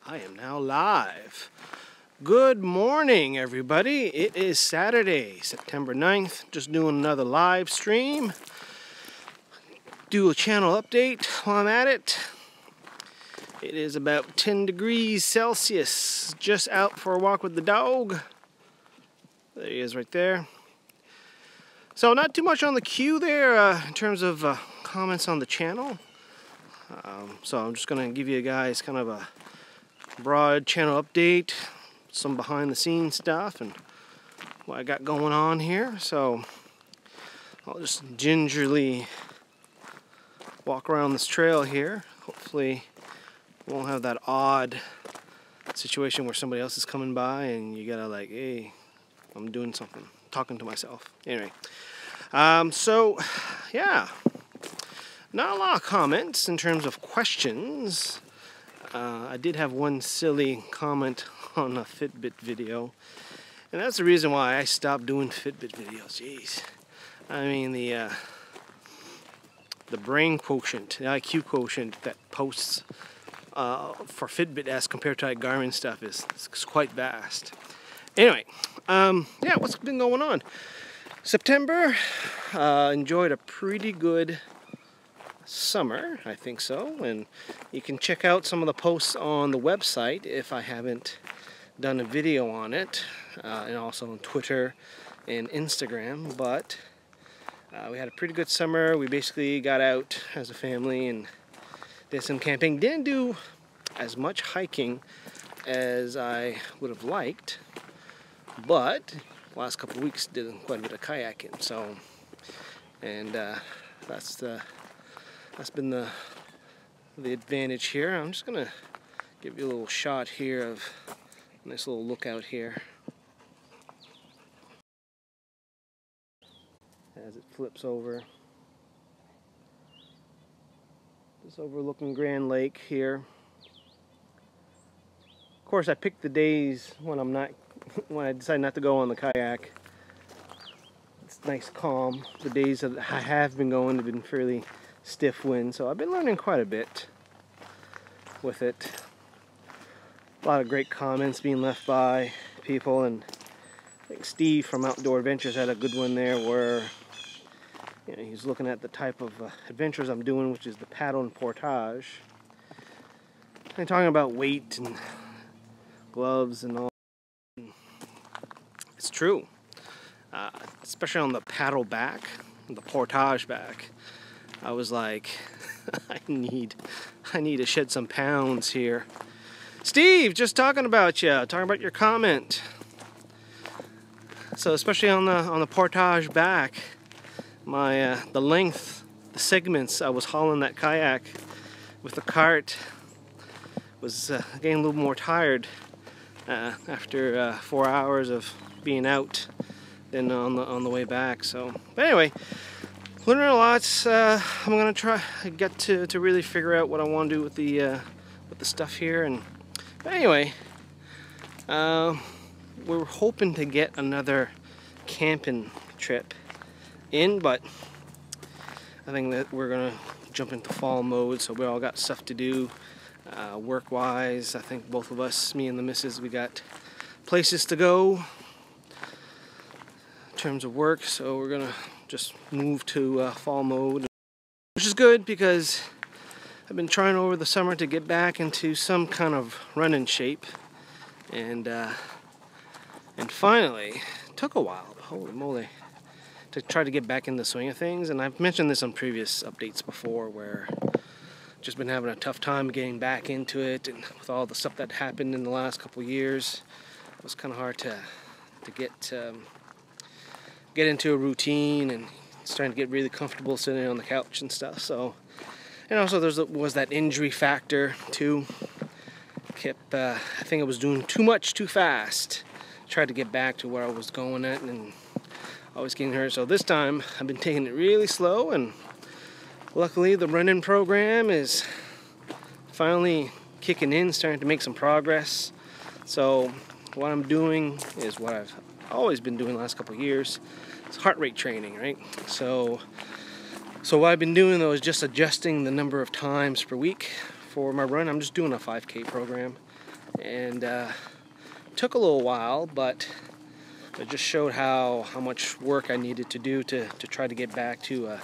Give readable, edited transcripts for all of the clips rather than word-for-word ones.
I am now live. Good morning, everybody. It is Saturday, September 9th. Just doing another live stream. Do a channel update while I'm at it. It is about 10 degrees Celsius. Just out for a walk with the dog. There he is right there. So not too much on the queue there in terms of comments on the channel. So I'm just going to give you guys kind of a broad channel update, some behind the scenes stuff and what I got going on here. So I'll just gingerly walk around this trail here. Hopefully we won't have that odd situation where somebody else is coming by and you gotta like, hey, I'm doing something, talking to myself. Anyway, so yeah, not a lot of comments in terms of questions. I did have one silly comment on a Fitbit video, and that's the reason why I stopped doing Fitbit videos. Jeez, I mean the brain quotient, the IQ quotient that posts for Fitbit as compared to Garmin stuff is quite vast. Anyway, yeah, what's been going on? September, enjoyed a pretty good summer, I think so, and you can check out some of the posts on the website if I haven't done a video on it, and also on Twitter and Instagram. But we had a pretty good summer. We basically got out as a family and did some camping. Didn't do as much hiking as I would have liked, but last couple of weeks did quite a bit of kayaking. So, and that's been the advantage here. I'm just gonna give you a little shot here of a nice little lookout here as it flips over. Just overlooking Grand Lake here. Of course, I picked the days when I decide not to go on the kayak. It's nice, calm. The days that I have been going have been fairly stiff wind, so I've been learning quite a bit with it. A lot of great comments being left by people, and I think Steve from Outdoor Adventures had a good one there where he's looking at the type of adventures I'm doing, which is the paddle and portage, and talking about weight and gloves and all. It's true, especially on the paddle back, the portage back. I was like, I need to shed some pounds here. Steve, just talking about you, talking about your comment. So especially on the portage back, my the length, the segments I was hauling that kayak with the cart was getting a little more tired after 4 hours of being out than on the way back. So, but anyway. Learning a lot. I'm gonna try get to really figure out what I want to do with the stuff here. And but anyway, we're hoping to get another camping trip in, but I think that we're gonna jump into fall mode. So we all got stuff to do, work-wise. I think both of us, me and the missus, we got places to go in terms of work. So we're gonna just move to fall mode, which is good because I've been trying over the summer to get back into some kind of running shape, and finally it took a while, holy moly, to try to get back in the swing of things. And I've mentioned this on previous updates before, where I've just been having a tough time getting back into it, and with all the stuff that happened in the last couple of years, it was kind of hard to get into a routine and starting to get really comfortable sitting on the couch and stuff. So, and also was that injury factor too. I think I was doing too much too fast. Tried to get back to where I was going at and always getting hurt. So this time I've been taking it really slow, and luckily the running program is finally kicking in, starting to make some progress. So what I'm doing is what I've always been doing the last couple of years. It's heart rate training, right? So what I've been doing though is just adjusting the number of times per week for my run. I'm just doing a 5K program. and took a little while, but it just showed how much work I needed to do to try to get back to a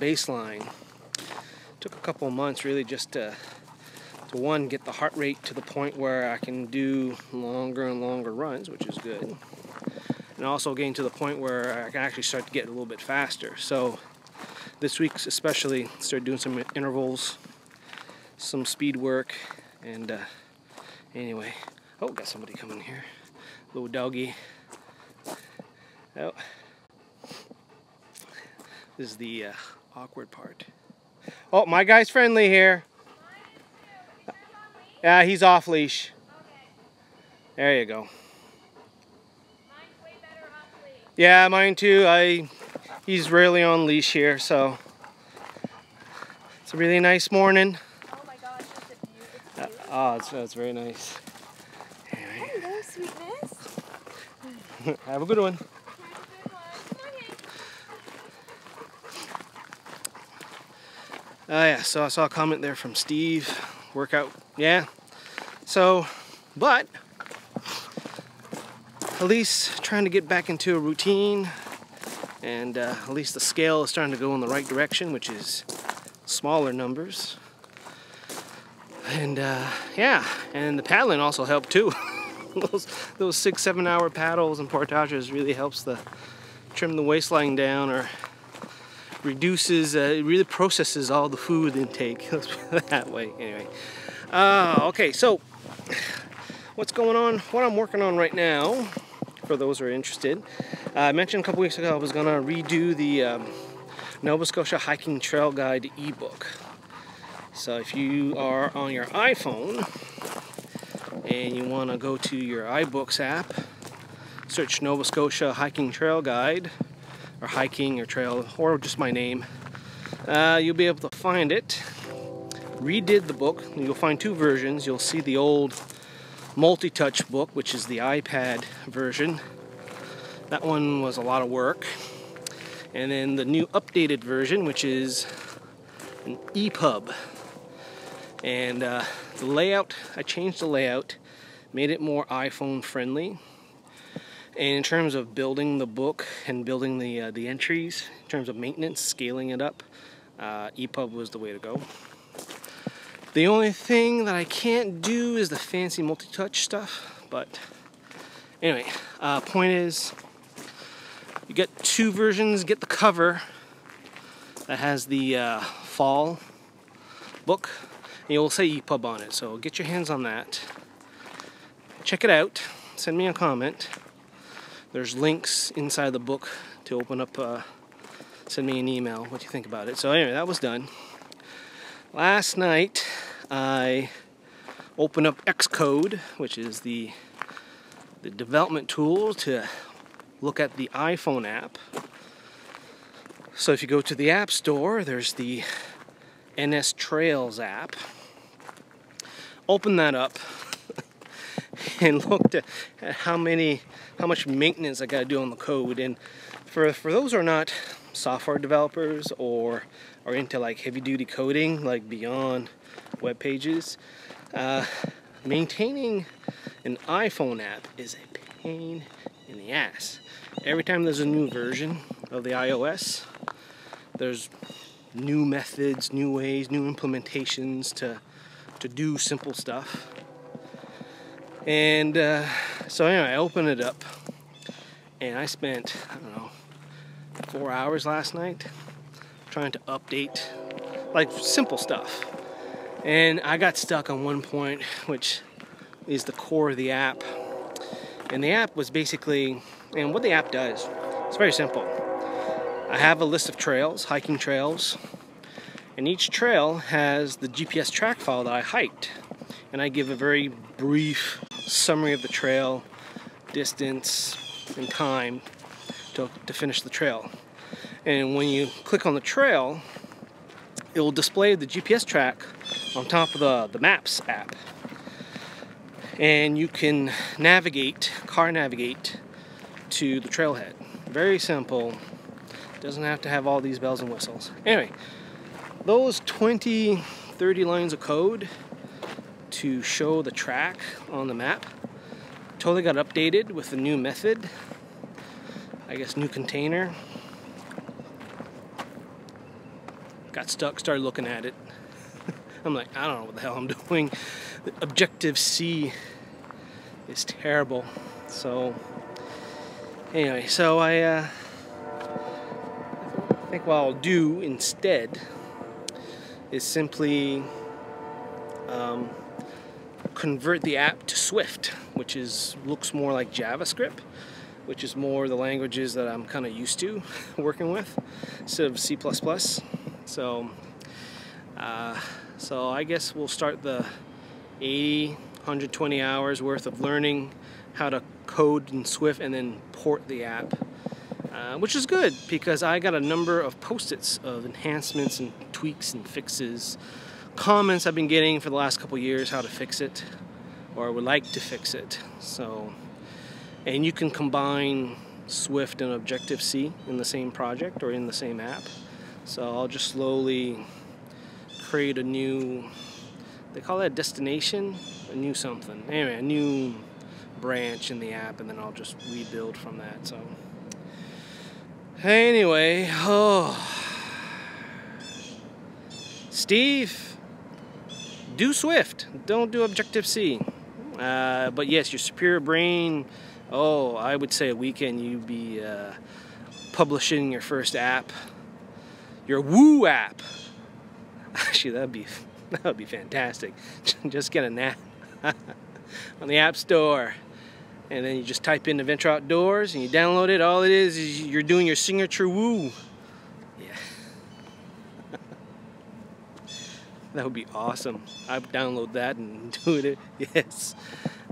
baseline. Took a couple of months really just to one, get the heart rate to the point where I can do longer and longer runs, which is good, and also getting to the point where I can actually start to get a little bit faster. So this week especially started doing some intervals, some speed work, and anyway. Oh, got somebody coming here. Little doggy. Oh. This is the awkward part. Oh, my guy's friendly here. Yeah, he's off leash. There you go. Mine's way better off leash. Yeah, mine too. He's rarely on leash here, so it's a really nice morning. Oh my gosh, it's beautiful. Oh, it's very nice. Anyway. Hello, sweetness. Have a good one. Have a good one. Okay. Yeah, so I saw a comment there from Steve. Workout, yeah. So, but at least trying to get back into a routine, and at least the scale is starting to go in the right direction, which is smaller numbers. And yeah, and the paddling also helped too. those 6-7 hour paddles and portages really helps trim the waistline down, or reduces, it really processes all the food intake. Let's put it that way. Anyway, okay, so what's going on? What I'm working on right now, for those who are interested, I mentioned a couple weeks ago I was gonna redo the Nova Scotia Hiking Trail Guide ebook. So if you are on your iPhone and you want to go to your iBooks app, search Nova Scotia Hiking Trail Guide, or hiking or trail, or just my name, you'll be able to find it. Redid the book. You'll find two versions. You'll see the old multi-touch book, which is the iPad version. That one was a lot of work. And then the new updated version, which is an EPUB. And the layout, I changed the layout, made it more iPhone friendly. And in terms of building the book and building the entries, in terms of maintenance, scaling it up, EPUB was the way to go. The only thing that I can't do is the fancy multi-touch stuff, but anyway, point is, you get two versions. Get the cover that has the fall book, and you'll say EPUB on it, so get your hands on that. Check it out, send me a comment. There's links inside the book to open up, send me an email what you think about it. So anyway, that was done. Last night I opened up Xcode, which is the development tool to look at the iPhone app. So if you go to the App Store, there's the NS Trails app. Open that up and looked at how much maintenance I got to do on the code. And for those who are not software developers or are into like heavy duty coding, like beyond web pages, maintaining an iPhone app is a pain in the ass. Every time there's a new version of the iOS, there's new methods, new ways, new implementations to do simple stuff. And so anyway, I opened it up and I spent, I don't know, 4 hours last night trying to update like simple stuff. And I got stuck on one point, which is the core of the app. And the app was basically, and what the app does, it's very simple. I have a list of trails, hiking trails, and each trail has the GPS track file that I hiked. And I give a very brief summary of the trail, distance, and time to finish the trail. And when you click on the trail, it will display the GPS track on top of the Maps app. And you can car navigate to the trailhead. Very simple. Doesn't have to have all these bells and whistles. Anyway, those 20-30 lines of code to show the track on the map. Totally got updated with the new method. I guess new container. Got stuck, started looking at it. I'm like, I don't know what the hell I'm doing. The Objective-C is terrible. So anyway, so I think what I'll do instead is simply convert the app to Swift, which looks more like JavaScript, which is more the languages that I'm kind of used to working with, instead of C++. So I guess we'll start the 120 hours worth of learning how to code in Swift and then port the app, which is good because I got a number of post-its of enhancements and tweaks and fixes, comments I've been getting for the last couple years how to fix it or would like to fix it. So, and you can combine Swift and Objective-C in the same project or in the same app. So I'll just slowly create a new, they call that a destination, a new something. Anyway, a new branch in the app, and then I'll just rebuild from that. So anyway, Steve, do Swift, don't do Objective-C. But yes, your superior brain, I would say a weekend you'd be publishing your first app, your Woo app. Actually, that would be fantastic. Just get an app on the App Store, and then you just type in Adventure Outdoors and you download it. All it is you're doing your signature Woo. Yeah. That would be awesome. I'd download that and do it. Yes.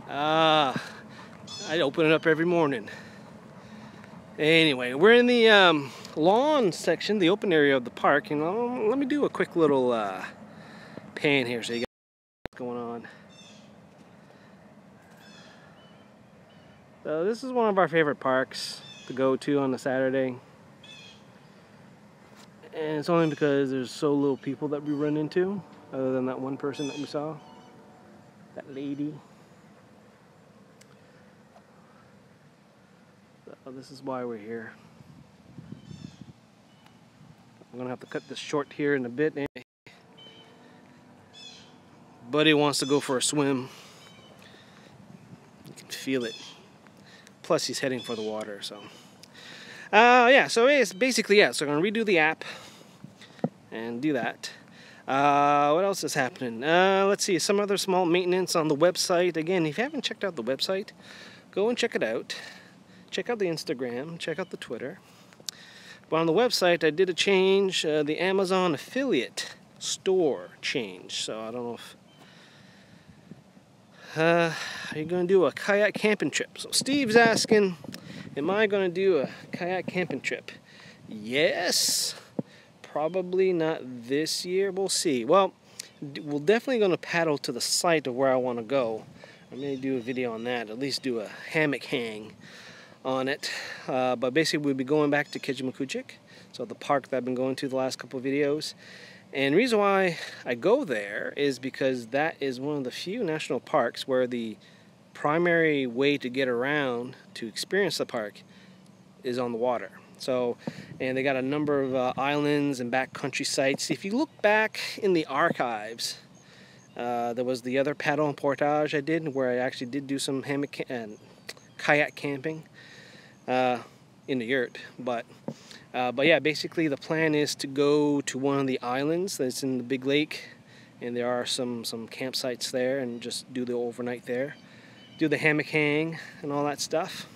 I'd open it up every morning. Anyway, we're in the lawn section, the open area of the park, and let me do a quick little pan here so you got what's going on. So this is one of our favorite parks to go to on a Saturday, and it's only because there's so little people that we run into, other than that one person that we saw, that lady. So this is why we're here. I'm gonna have to cut this short here in a bit. Buddy wants to go for a swim. You can feel it. Plus he's heading for the water, so. Yeah, so it's basically, yeah, so I'm gonna redo the app and do that. What else is happening? Let's see, some other small maintenance on the website. Again, if you haven't checked out the website, go and check it out. Check out the Instagram, check out the Twitter. But on the website, I did a change, the Amazon affiliate store change. So I don't know if, are you going to do a kayak camping trip? So Steve's asking, am I going to do a kayak camping trip? Yes, probably not this year, we'll see. Well, we're definitely going to paddle to the site of where I want to go. I'm going to do a video on that, at least do a hammock hang on it, but basically we'll be going back to Kijimakuchik, so the park that I've been going to the last couple of videos. And the reason why I go there is because that is one of the few national parks where the primary way to get around to experience the park is on the water. So, and they got a number of islands and backcountry sites. If you look back in the archives, there was the other paddle and portage I did where I actually did do some hammock and kayak camping in the yurt, but yeah, basically the plan is to go to one of the islands that's in the big lake, and there are some campsites there, and just do the overnight there, do the hammock hang and all that stuff.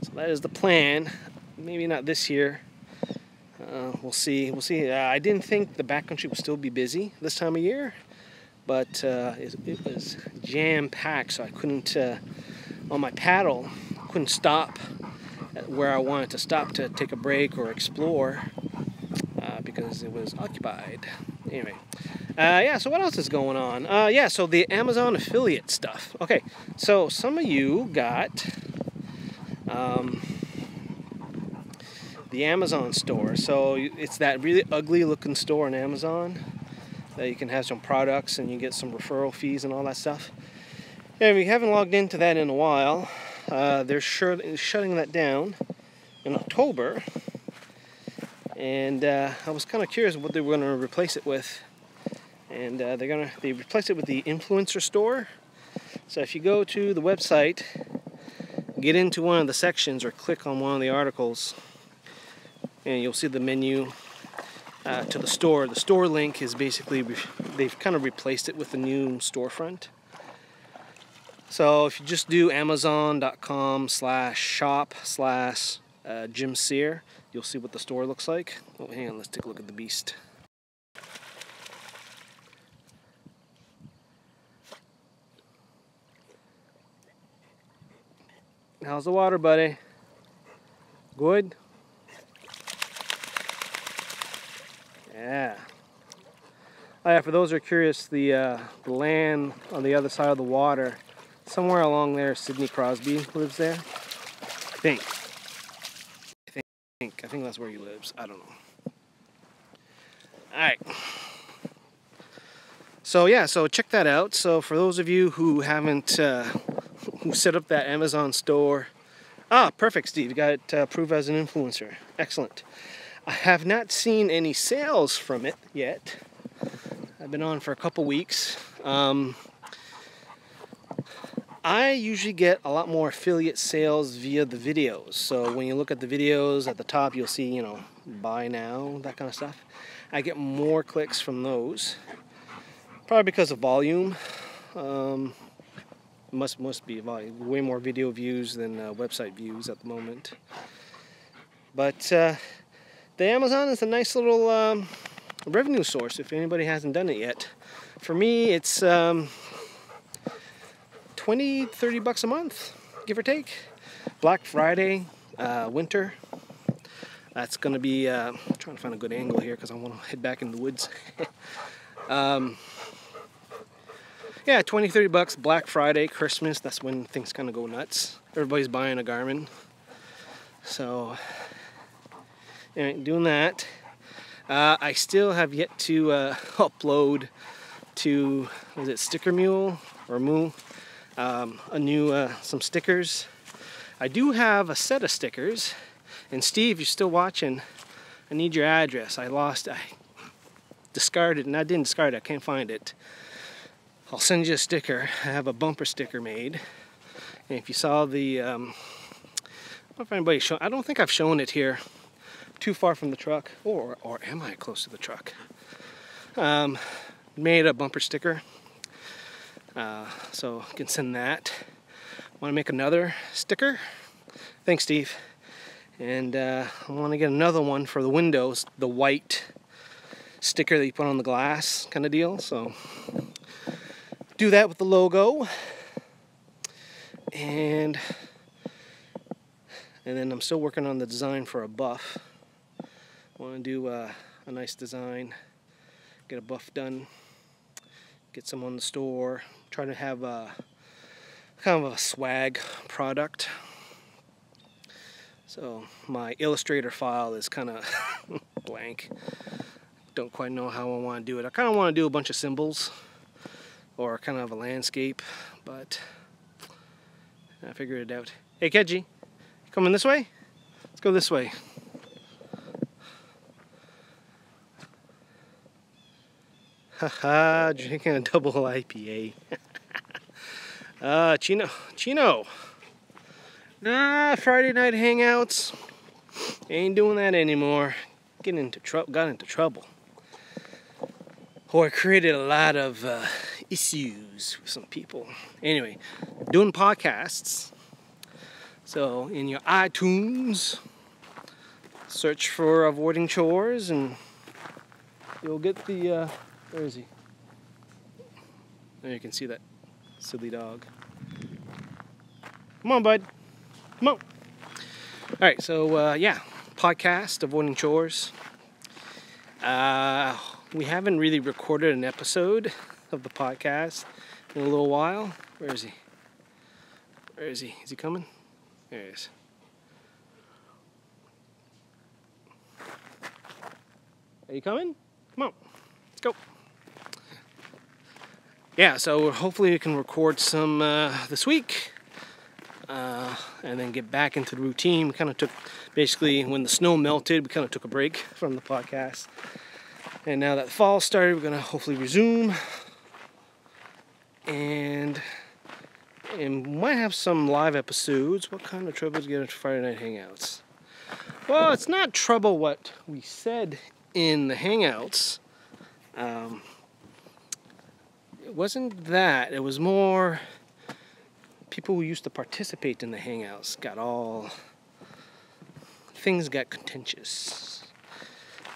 So that is the plan. Maybe not this year. We'll see. I didn't think the backcountry would still be busy this time of year, but it was jam-packed, so I couldn't on my paddle, couldn't stop at where I wanted to stop to take a break or explore because it was occupied. Anyway, yeah, so what else is going on? Yeah, so the Amazon affiliate stuff. Okay, so some of you got the Amazon store. So it's that really ugly looking store on Amazon. that you can have some products and you get some referral fees and all that stuff. And if you haven't logged into that in a while, they're shutting that down in October. And I was kind of curious what they were going to replace it with. And they replaced it with the influencer store. So if you go to the website, get into one of the sections or click on one of the articles, and you'll see the menu to the store. The store link is basically, they've kind of replaced it with a new storefront. So if you just do amazon.com/shop/Jim Sear, you'll see what the store looks like. Oh, hang on, let's take a look at the beast. How's the water, buddy? Good? Yeah. Oh yeah, for those who are curious, the land on the other side of the water, somewhere along there, Sidney Crosby lives there. I think that's where he lives. I don't know. Alright. So yeah, so check that out. So for those of you who haven't, who set up that Amazon store. Ah, perfect, Steve. You got approved as an influencer. Excellent. I have not seen any sales from it yet. I've been on for a couple weeks. I usually get a lot more affiliate sales via the videos. So when you look at the videos at the top, you'll see, you know, buy now, that kind of stuff. I get more clicks from those. Probably because of volume. Must be volume. Way more video views than website views at the moment. But the Amazon is a nice little revenue source if anybody hasn't done it yet. For me, it's 20-30 bucks a month, give or take. Black Friday, winter. That's going to be, I'm trying to find a good angle here because I want to head back in the woods. Yeah, 20-30 bucks, Black Friday, Christmas, that's when things kind of go nuts. Everybody's buying a Garmin. So, anyway, doing that. I still have yet to upload to, was it Sticker Mule or Moo? A new, some stickers. I do have a set of stickers. And Steve, you're still watching, I need your address. I discarded, and I didn't discard it, I can't find it. I'll send you a sticker. I have a bumper sticker made. And if you saw the, I don't know if anybody shown, I don't think I've shown it here. Too far from the truck, or am I close to the truck? Made a bumper sticker. So you can send that. Want to make another sticker? Thanks, Steve. And I want to get another one for the windows, the white sticker that you put on the glass kind of deal. So do that with the logo. And then I'm still working on the design for a buff. I want to do a nice design, get a buff done, get some on the store, try to have a kind of a swag product. So my Illustrator file is kind of blank. Don't quite know how I want to do it. I kind of want to do a bunch of symbols or kind of a landscape, but I figured it out. Hey, Keji, coming this way? Let's go this way. Haha, drinking a double IPA. Chino. Nah, Friday night hangouts. Ain't doing that anymore. Got into trouble. Or created a lot of issues with some people. Anyway, doing podcasts. So in your iTunes, search for Avoiding Chores and you'll get the, where is he? There you can see that silly dog. Come on, bud. Come on. Alright, so yeah, podcast, Avoiding Chores. We haven't really recorded an episode of the podcast in a little while. Where is he? Where is he? Is he coming? There he is. Are you coming? Come on. Let's go. yeah, so hopefully we can record some this week. And then get back into the routine. We kind of took, basically, when the snow melted, we kind of took a break from the podcast. And now that the fall started, we're going to hopefully resume. And might have some live episodes. What kind of trouble to get into Friday Night Hangouts? Well, it's not trouble what we said in the Hangouts. It wasn't that. It was more people who used to participate in the Hangouts things got contentious.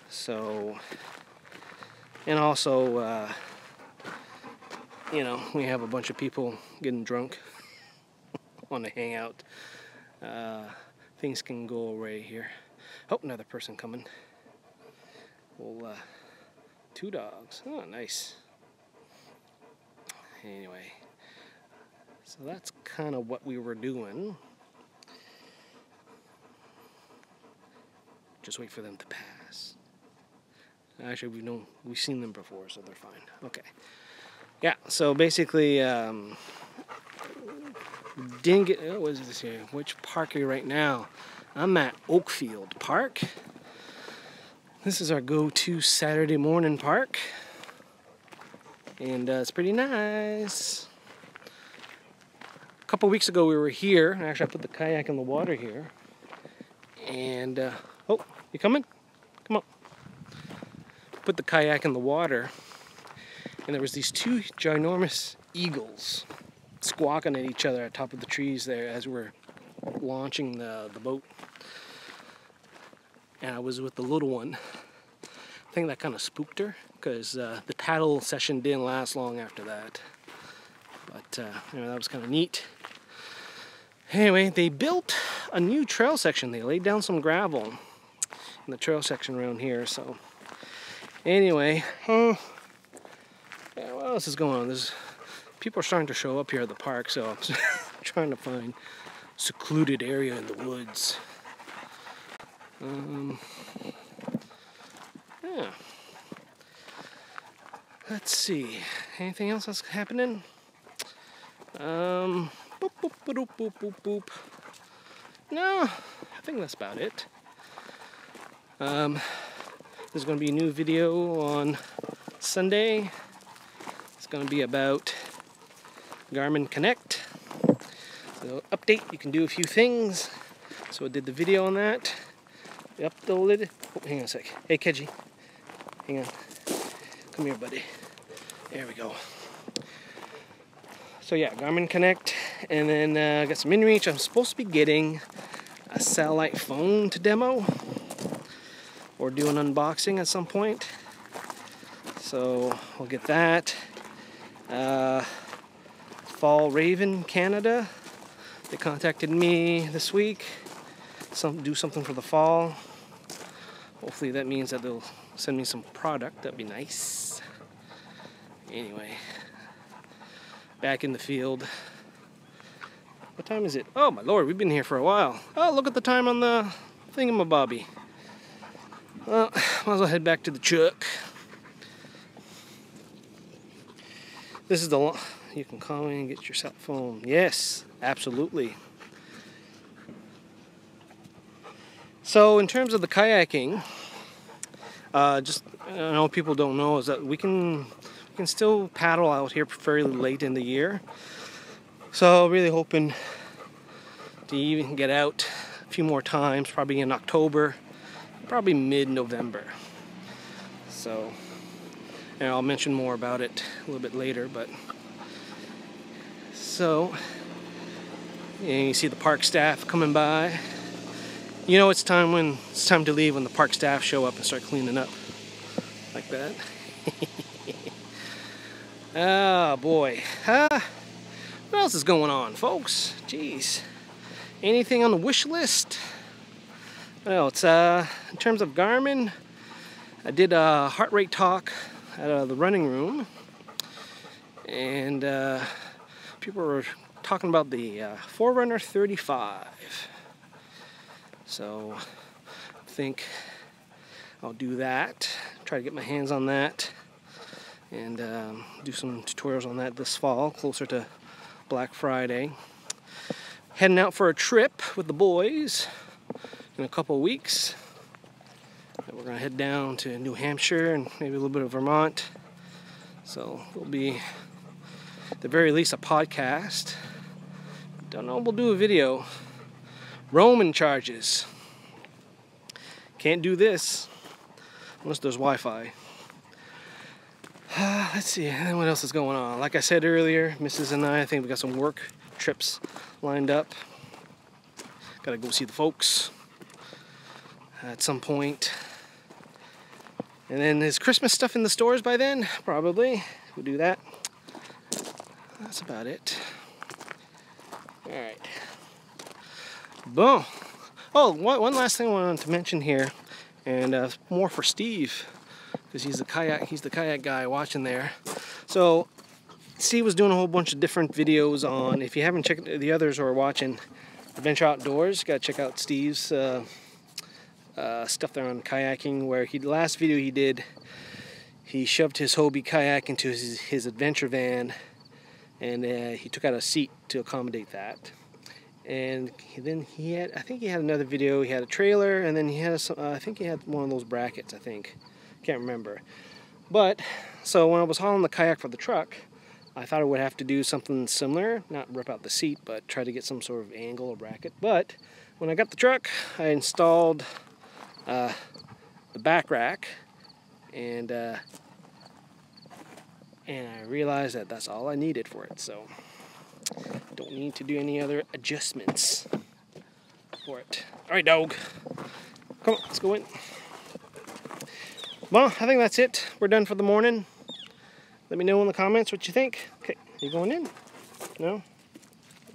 So, and also, you know, we have a bunch of people getting drunk on the Hangout. Things can go awry here. Oh, another person coming. Well, 2 dogs. Oh, nice. Anyway, so that's kind of what we were doing. Just wait for them to pass. Actually, we've seen them before, so they're fine. Okay. Yeah, so basically, didn't get, what is this here? Which park are you right now? I'm at Oakfield Park. This is our go-to Saturday morning park. And it's pretty nice. A couple weeks ago we were here. Actually, I put the kayak in the water here. And, oh, you coming? Come on. Put the kayak in the water. And there was these 2 ginormous eagles squawking at each other at the top of the trees there as we were launching the boat. And I was with the little one. I think that kind of spooked her because the paddle session didn't last long after that. But you know, that was kind of neat. Anyway, they built a new trail section. They laid down some gravel in the trail section around here. So anyway, yeah, what else is going on? People are starting to show up here at the park, so I'm trying to find a secluded area in the woods. Yeah. Let's see. Anything else that's happening? Boop, boop, boop, boop, boop, boop. No, I think that's about it. There's going to be a new video on Sunday. It's going to be about Garmin Connect. So update, you can do a few things. So I did the video on that. I uploaded. Oh, hang on a sec. Hey, Keji. Hang on. Come here, buddy. There we go. So yeah, Garmin Connect. And then I got some inReach. I'm supposed to be getting a satellite phone to demo. Or do an unboxing at some point. So we'll get that. Fall Raven Canada. They contacted me this week. Do something for the fall. Hopefully that means that they'll send me some product. That'd be nice. Anyway, back in the field. What time is it? Oh my lord, we've been here for a while. Oh, look at the time on the thingamabobby. Well, might as well head back to the truck. This is the you can call in and get your cell phone. Yes, absolutely. So in terms of the kayaking, just I know people don't know is that we can still paddle out here fairly late in the year. So really hoping to even get out a few more times, probably in October, probably mid-November. So, and I'll mention more about it a little bit later, but so, and you see the park staff coming by. You know it's time to leave when the park staff show up and start cleaning up like that. Oh boy. What else is going on, folks? Jeez. Anything on the wish list? Well, it's in terms of Garmin, I did a heart rate talk at the running room, and people were talking about the Forerunner 35. So I think I'll do that. Try to get my hands on that. and do some tutorials on that this fall, closer to Black Friday. Heading out for a trip with the boys in a couple of weeks. We're going to head down to New Hampshire and maybe a little bit of Vermont. So it'll be, at the very least, a podcast. Don't know, we'll do a video. Roaming charges. Can't do this unless there's Wi-Fi. Let's see, what else is going on? Like I said earlier, Mrs. and I think we got some work trips lined up. Gotta go see the folks at some point. And then there's Christmas stuff in the stores by then, probably. We'll do that. That's about it. Alright. Boom. Oh, one last thing I wanted to mention here, and more for Steve, because he's the kayak guy watching there. So Steve was doing a whole bunch of different videos on, if you haven't checked the others or are watching Adventure Outdoors, you gotta check out Steve's stuff there on kayaking, where the last video he did, he shoved his Hobie kayak into his adventure van, and he took out a seat to accommodate that. And then he had, I think he had another video, he had a trailer, and then he had I think he had one of those brackets, I think. Can't remember. But, so when I was hauling the kayak for the truck, I thought I would have to do something similar, not rip out the seat, but try to get some sort of angle or bracket. But when I got the truck, I installed the back rack, and I realized that that's all I needed for it, so don't need to do any other adjustments for it. Alright, dog. Come on, let's go in. Well, I think that's it. We're done for the morning. Let me know in the comments what you think. Okay, you going in? No?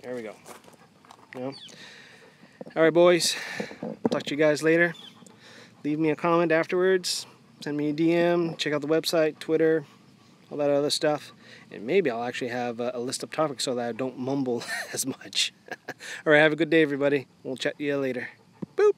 There we go. No? Alright, boys. Talk to you guys later. Leave me a comment afterwards. Send me a DM. Check out the website, Twitter, all that other stuff. And maybe I'll actually have a list of topics so that I don't mumble as much. Alright, have a good day, everybody. We'll chat to you later. Boop!